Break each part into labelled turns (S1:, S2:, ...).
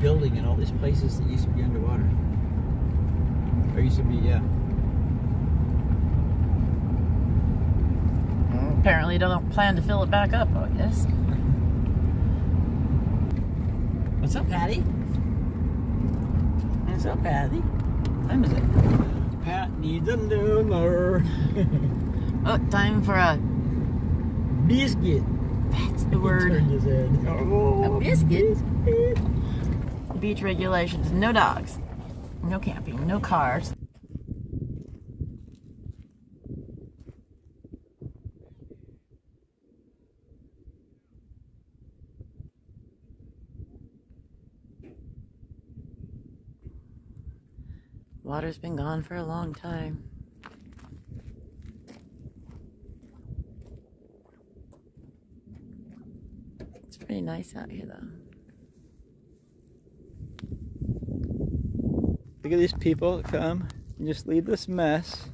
S1: building in all these places that used to be underwater. Or used to be, yeah.
S2: Apparently don't plan to fill it back up, I guess.
S1: What's up, Patty? What's up, Patty? What time is it? Pat needs a lure.
S2: Oh, time for a
S1: biscuit.
S2: That's the word.
S1: He turned his head. Oh,
S2: a biscuit.
S1: biscuit.
S2: Beach regulations, no dogs, no camping, no cars. Water's been gone for a long time. It's pretty nice out here though.
S1: Look at these people that come and just leave this mess.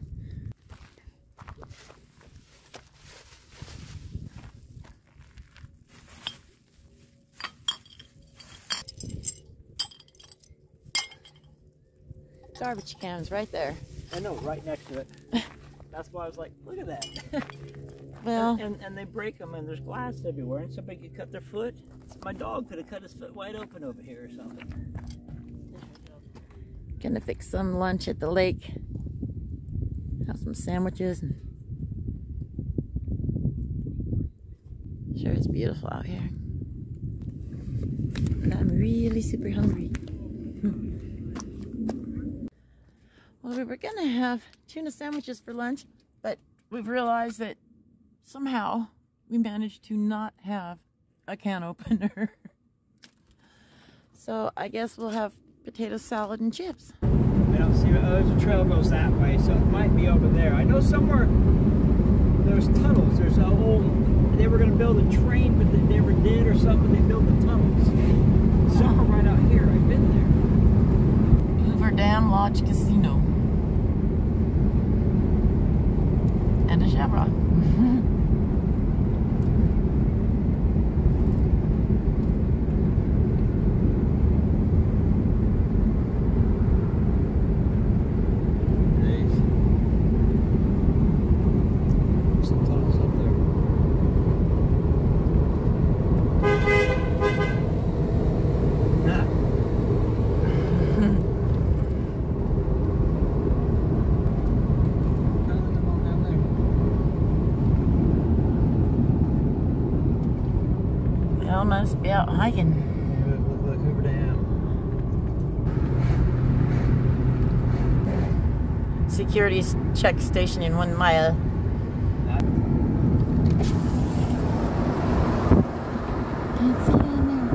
S2: Garbage cans right there.
S1: I know, right next to it. That's why I was like, look at that.
S2: Well,
S1: and they break them and there's glass everywhere and somebody could cut their foot. My dog could have cut his foot wide open over here or something.
S2: gonna fix some lunch at the lake. Have some sandwiches. And sure, it's beautiful out here. And I'm really super hungry. Well, we were gonna have tuna sandwiches for lunch, but we've realized that somehow we managed to not have a can opener. So I guess we'll have potato salad and chips.
S1: I don't see, there's a trail goes that way, so it might be over there. I know somewhere there's tunnels. There's a old, they were gonna build a train, but they never did or something. They built the tunnels. Somewhere right out here, I've been there.
S2: Hoover Dam Lodge Casino. And a chevron. Must be out hiking.
S1: Look, Hoover Dam.
S2: Security check station in 1 mile. Can't see down there.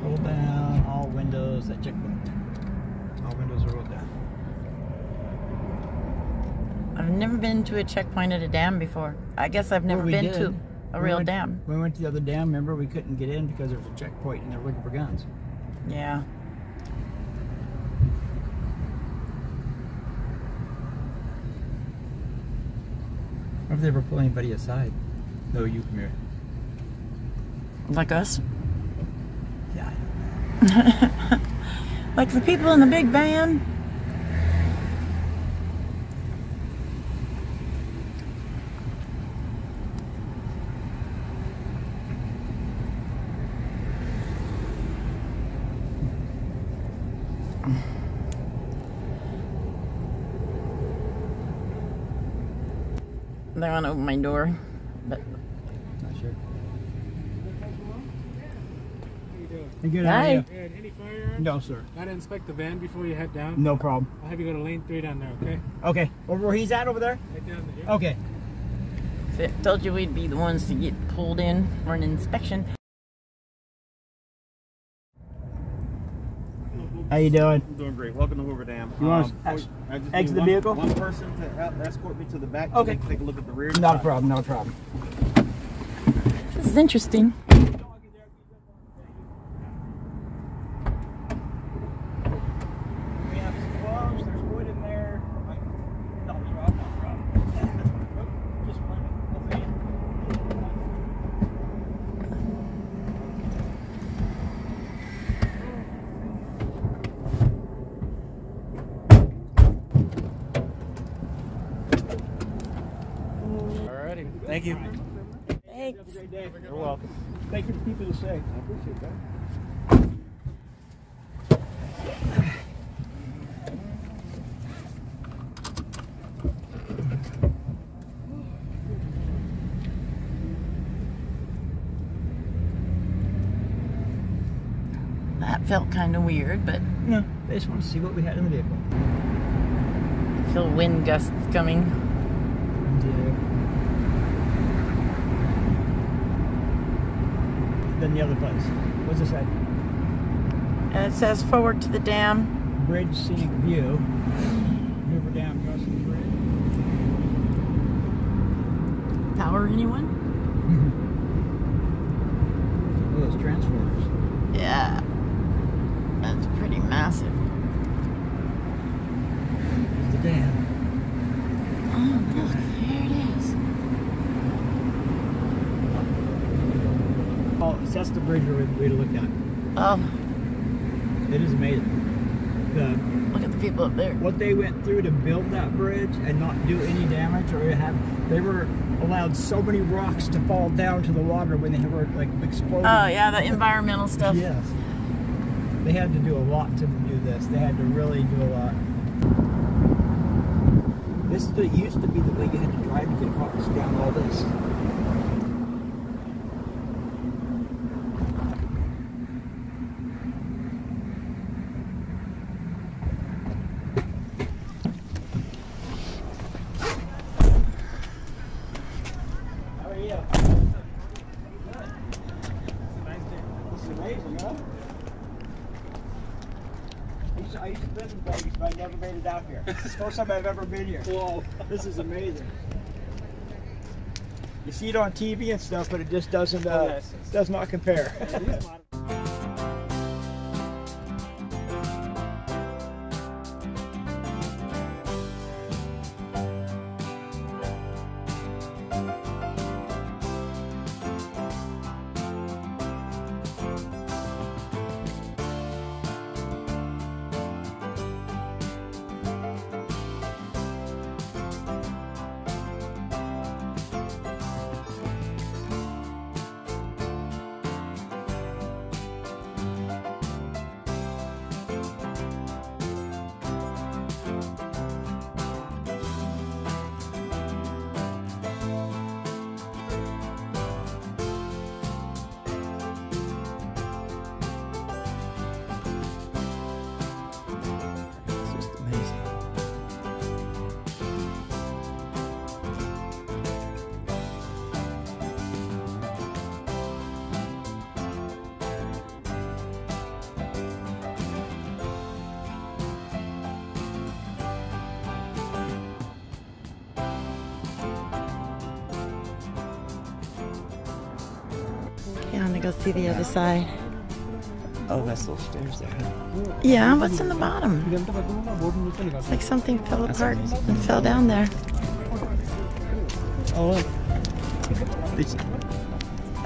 S1: Roll down, all windows, that checkpoint. All windows are rolled down.
S2: I've never been to a checkpoint at a dam before. I guess I've never been to a real dam.
S1: We went to the other dam, remember? We couldn't get in because there was a checkpoint and they were looking for guns.
S2: Yeah.
S1: What if they ever pull anybody aside? No, you come here.
S2: Like us?
S1: Yeah.
S2: Like the people in the big van? They want to open my door, but
S1: not sure. Good
S2: Hi.
S1: idea.
S3: Good. Any firearms?
S1: No, sir.
S3: Gotta inspect the van before you head down.
S1: No problem.
S3: I'll have you go to lane 3 down there, okay?
S1: Okay. Where he's at over there?
S3: Right down there.
S1: Okay.
S2: So I told you we'd be the ones to get pulled in for an inspection.
S1: How you doing?
S4: I'm doing great. Welcome to Hoover Dam.
S1: You want to exit the vehicle?
S4: One person to escort me to the back.
S1: Okay.
S4: So take a look at the rear.
S1: Not a problem. Not a problem.
S2: This is interesting.
S1: We have some gloves. There's wood in there. No problem. No problem. Just
S3: Alrighty. Thank you.
S2: Thanks.
S1: Have a great day.
S4: You're welcome.
S1: Thank you for keeping us safe.
S4: I appreciate that.
S2: That felt kind of weird, but
S1: No, I just want to see what we had in the vehicle.
S2: I feel wind gusts coming.
S1: Then the other place. What's it say?
S2: And it says forward to the dam.
S1: Bridge scenic view. Hoover Dam crossing the bridge.
S2: Power anyone?
S1: Oh, those transformers.
S2: Yeah. That's pretty massive.
S1: There's the dam.
S2: Oh, look, there it is.
S1: Oh, that's the bridge we looked at.
S2: Oh,
S1: It is amazing.
S2: look at the people up there.
S1: What they went through to build that bridge and not do any damage, or they were allowed so many rocks to fall down to the water when they were like exploding.
S2: Oh, yeah, the environmental stuff.
S1: Yes. They had to do a lot to do this. They had to really do a lot. This used to be the way you had to drive to get across down all this. How are you? This is amazing, huh? I used to live in Vegas, but I never made it out here. It's the first time I've ever been here. Whoa, this is amazing. You see it on TV and stuff, but it just doesn't does not compare.
S2: Yeah, I'm gonna go see the other side.
S4: Oh, that's those stairs there.
S2: Yeah, what's in the bottom? It's like something fell apart and fell down there.
S4: Oh, look.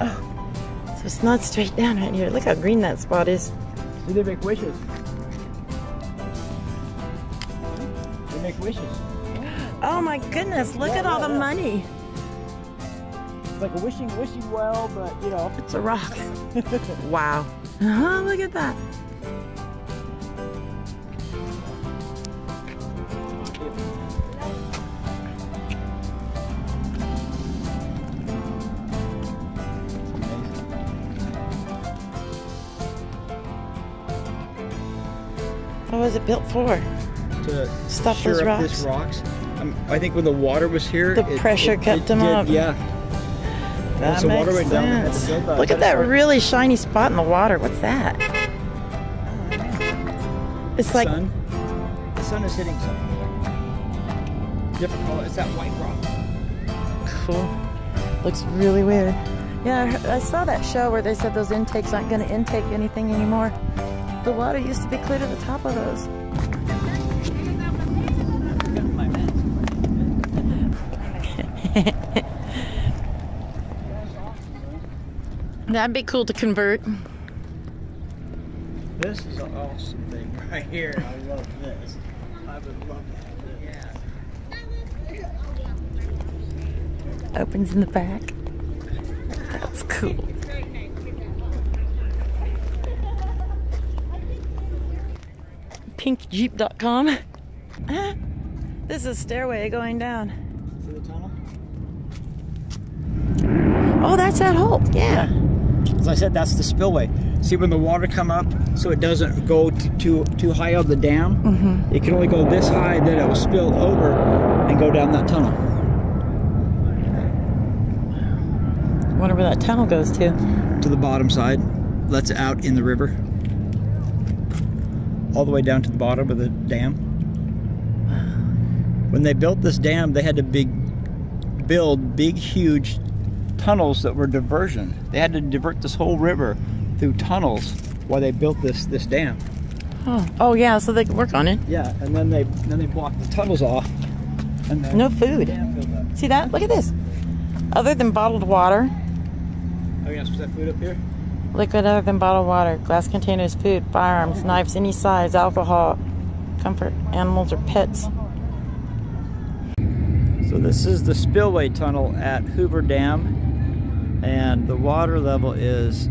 S2: Oh, so it's not straight down right here. Look how green that spot is.
S1: See, they make wishes. They make wishes.
S2: Oh my goodness, look at all the money.
S1: It's like a wishing well, but you know.
S2: It's a rock. Wow. Oh, look at that. What was it built for?
S4: To
S2: Stuff
S4: stir
S2: those
S4: up
S2: rocks?
S4: these rocks. I think when the water was here,
S2: The pressure kept them up.
S4: Yeah.
S2: That
S4: Once the water
S2: makes
S4: went down, they had to
S2: sense.
S4: build that.
S2: Look at that really shiny spot in the water. What's that? It's like
S4: Sun. The sun is hitting something. Different color. It's that white rock.
S2: cool. Looks really weird. Yeah, I saw that show where they said those intakes aren't going to intake anything anymore. The water used to be clear to the top of those. That'd be cool to convert.
S1: This is an awesome thing right here. I love this. I would love that. Yeah.
S2: Opens in the back. That's cool. Pinkjeep.com. This is a stairway going down.
S1: See the tunnel?
S2: Oh, that's that hole. Yeah.
S1: As I said, that's the spillway. See when the water come up, so it doesn't go too high on the dam.
S2: Mm-hmm.
S1: It can only go this high, then it will spill over and go down that tunnel.
S2: Wonder where that tunnel goes to.
S1: To the bottom side. That's out in the river. All the way down to the bottom of the dam. When they built this dam, they had to build big, huge tunnels that were diversion. They had to divert this whole river through tunnels while they built this dam.
S2: Oh yeah, so they could work on it.
S1: Yeah, and then they blocked the tunnels off. And then
S2: No food.
S1: the dam filled up.
S2: See that? Look at this. Other than bottled water,
S1: Oh, you're not supposed to have food up here?
S2: liquid other than bottled water, glass containers, food, firearms, knives, any size, alcohol, comfort, animals, or pets.
S1: So this is the spillway tunnel at Hoover Dam, and the water level is,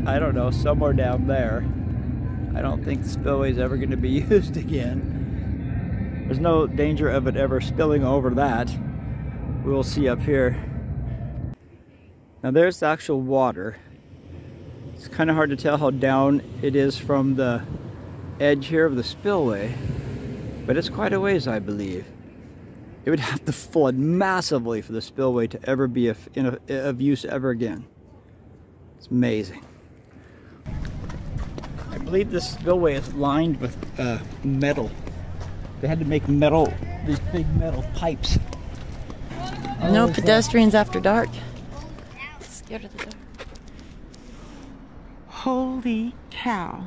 S1: I don't know, somewhere down there. I don't think the spillway is ever going to be used again. There's no danger of it ever spilling over that. We'll see up here. Now there's the actual water. It's kind of hard to tell how down it is from the edge here of the spillway, but it's quite a ways, I believe. It would have to flood massively for the spillway to ever be of use ever again. It's amazing. I believe this spillway is lined with metal. They had to make metal, these big metal pipes.
S2: No pedestrians after dark. Scared of the dark. Holy cow.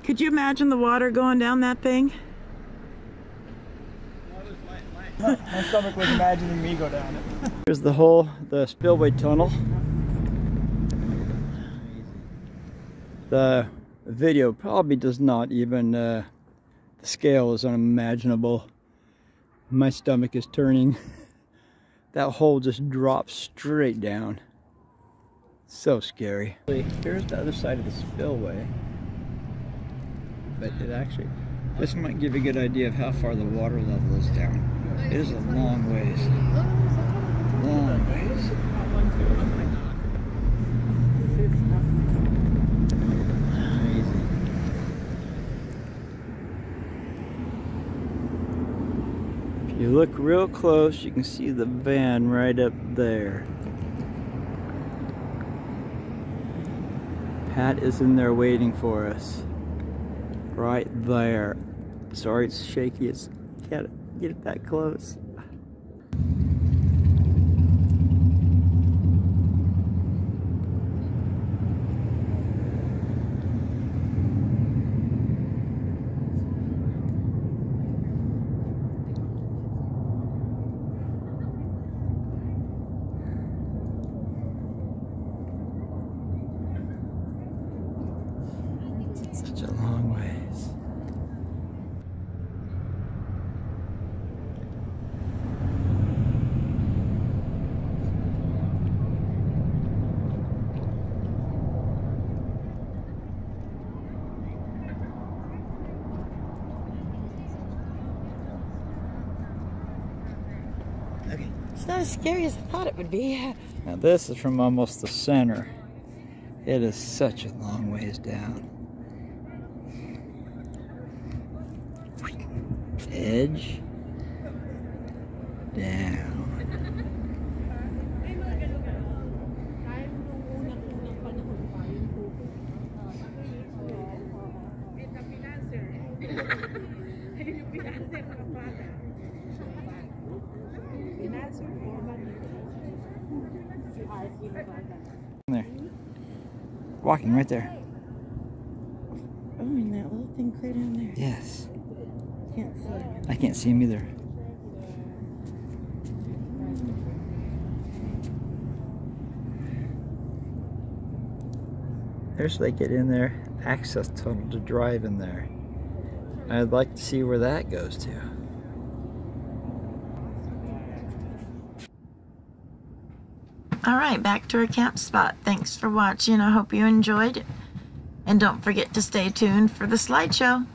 S2: Could you imagine the water going down that thing?
S1: My stomach was imagining me go down it. Here's the spillway tunnel. The video probably does not even, the scale is unimaginable. My stomach is turning. That hole just drops straight down. So scary. Here's the other side of the spillway. But it actually, this might give you a good idea of how far the water level is down. It is a long ways. Long ways. Amazing. If you look real close, you can see the van right up there. Pat is in there waiting for us. Right there. Sorry it's shaky, it's can't get it that close. Such a long ways.
S2: It's not as scary as I thought it would be.
S1: Now this is from almost the center.
S4: It is such a long ways down. Edge down. There. Walking right there.
S2: Oh, and that little thing clear down there.
S4: Yes.
S2: Can't see it.
S4: I can't see him either. There's they get in there, access tunnel to drive in there. I'd like to see where that goes to.
S2: All right, back to our camp spot. Thanks for watching. I hope you enjoyed it. And don't forget to stay tuned for the slideshow.